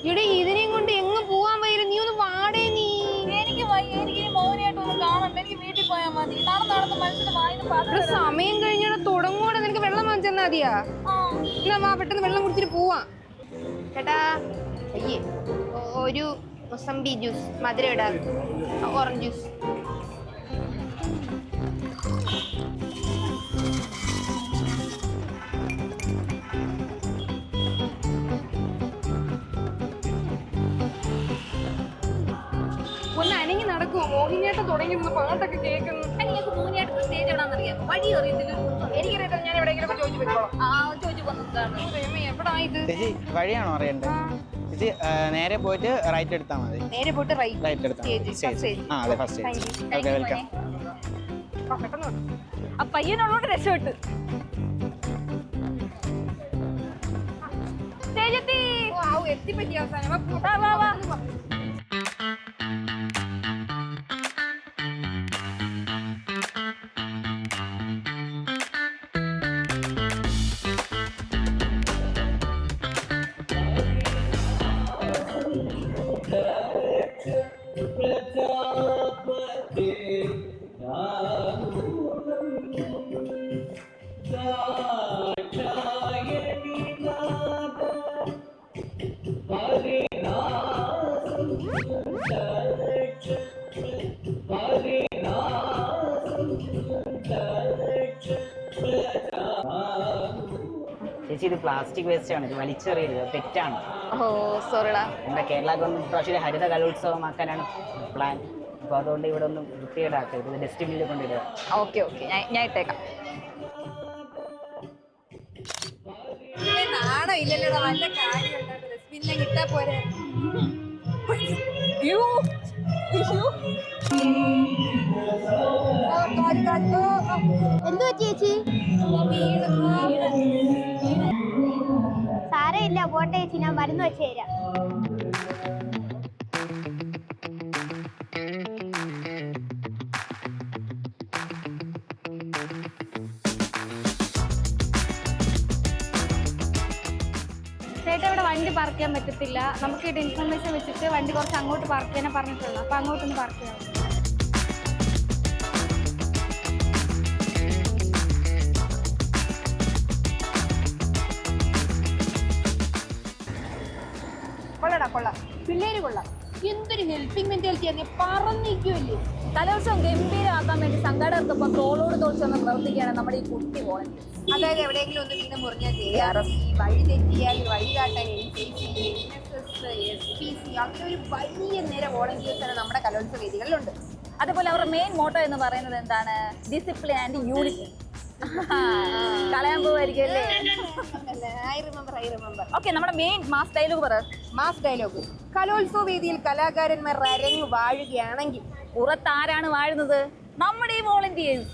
ഇവിടെ ഇതിനെയും കൊണ്ട് എങ്ങ് പോവാൻ വയ്യ. നീ ഒന്ന് വാടേ. നീ എനിക്ക് മോഹിനിയായിട്ടൊന്നും കാണണ്ട. എനിക്ക് വീട്ടിൽ പോയാൽ മതി. നടന്ന് മനുഷ്യന് വായിന്ന് സമയം കഴിഞ്ഞാൽ തുടങ്ങോടെ. നിനക്ക് വെള്ളം വാങ്ങിച്ചെന്നാ മതിയാ? ഇല്ല, പെട്ടെന്ന് വെള്ളം കുടിച്ചിട്ട് പോവാ. ചേട്ടാ അയ്യേ, ഒരു മൊസംബി ജ്യൂസ്, മധുരം ഇടാ, ഓറഞ്ച് ജ്യൂസ്. ഒന്ന് അനങ്ങി നടക്കുമോ? മോഹിനിയാട്ടം തുടങ്ങി പാട്ടൊക്കെ കേൾക്കുന്നു. മോഹിനിയാട്ടം സ്റ്റേജ് എവിടാന്നറിയാം? വഴി അറിയത്തില്ല. എനിക്കറിയത്തില്ല. ഞാൻ എവിടെയെങ്കിലും ചോദിച്ചു വെച്ചോളാം. ചോദിച്ചു വന്നിട്ടാണ്. എവിടായത്? ചേച്ചി വഴിയാണോ അറിയണ്ടേ? ചേച്ചി നേരെ പോയിട്ട് റൈറ്റ് എടുത്താൽ മതി. നേരെ പോയിട്ട് റൈറ്റ് എടുത്താൽ മതി. ആ അതെ, ഫസ്റ്റ് സ്റ്റേജ്. Okay, welcome. ആ പയ്യനുള്ളോണ്ട് രക്ഷപ്പെട്ട്. സ്റ്റേജെത്തി. എത്തിപ്പറ്റി അവസാനം. ചേച്ചി ഇത് പ്ലാസ്റ്റിക് വേസ്റ്റ് ആണ്, ഇത് വലിച്ചെറിയരുത്, തെറ്റാണ്. ഓ സോറിടാ. നമ്മുടെ കേരള ഗവൺമെന്റ് പ്രാവശ്യം ഹരിത കലോത്സവമാക്കാനാണ് പ്ലാൻ. അപ്പോൾ അതുകൊണ്ട് ഇവിടെ ഒന്നും വൃത്തികേടാക്കരുത്, ഇത് ഡസ്റ്റ്ബിന്നിൽ കൊണ്ടിടുക. ഓക്കെ ഞാൻ ഇട്ടേക്കാം. നാണോ ഇല്ലല്ലോടാ, നല്ല കാര്യം ഡസ്റ്റ്ബിന്നിലെ കിട്ടാ പോരെ. എന്തു പറ്റി ചേച്ചി? സാരമില്ല, പോട്ടെ ചേച്ചി, ഞാൻ മരുന്ന് വെച്ച് തരാം. ചേട്ടാ, ഇവിടെ വണ്ടി പാർക്ക് ചെയ്യാൻ പറ്റത്തില്ല. നമുക്ക് ഇവിടെ ഇൻഫർമേഷൻ വെച്ചിട്ട് വണ്ടി കുറച്ച് അങ്ങോട്ട് പാർക്ക് ചെയ്യാൻ പറഞ്ഞിട്ടുള്ളൂ. അപ്പൊ അങ്ങോട്ടൊന്ന് പാർക്ക് ചെയ്യാം. കൊള്ളാം. പിള്ളേര് കൊള്ളാം. എന്തൊരു ഹെൽപ്പിംഗ് മെന്റാലിറ്റി പറഞ്ഞിരിക്കുമല്ലേ. കലോത്സവം ഗംഭീരമാക്കാൻ വേണ്ടി സംഘാടകർക്കൊപ്പം തോളോട് തോൾ ചേർന്ന് പ്രവർത്തിക്കുകയാണ് നമ്മുടെ ഈ കുട്ടി വോളണ്ടിയേഴ്സ്. അതായത് എവിടെയെങ്കിലും ഒന്ന് വീണ്ടും മുറിഞ്ഞാൽ JRC, വഴി തെറ്റിയാൽ വഴികാട്ടാൻ NCC, NSS, SPC, അങ്ങനെ ഒരു വലിയ നിര വോളണ്ടിയേഴ്സാണ് നമ്മുടെ കലോത്സവ വേദികളിലുണ്ട്. അതുപോലെ അവരുടെ മെയിൻ മോട്ടോ എന്ന് പറയുന്നത് എന്താണ്? Discipline and unity. കളയാൻ പോവായിരിക്കും അല്ലേ? I remember. ഓക്കെ, നമ്മുടെ മെയിൻ മാസ് ഡയലോഗ് പറ. Mass dialogue. കലോത്സവ വേദിയിൽ കലാകാരന്മാർ അരങ്ങ് വാഴുകയാണെങ്കിൽ പുറത്താരാണ് വാഴുന്നത്? നമ്മുടെ ഈ വോളണ്ടിയേഴ്സ്.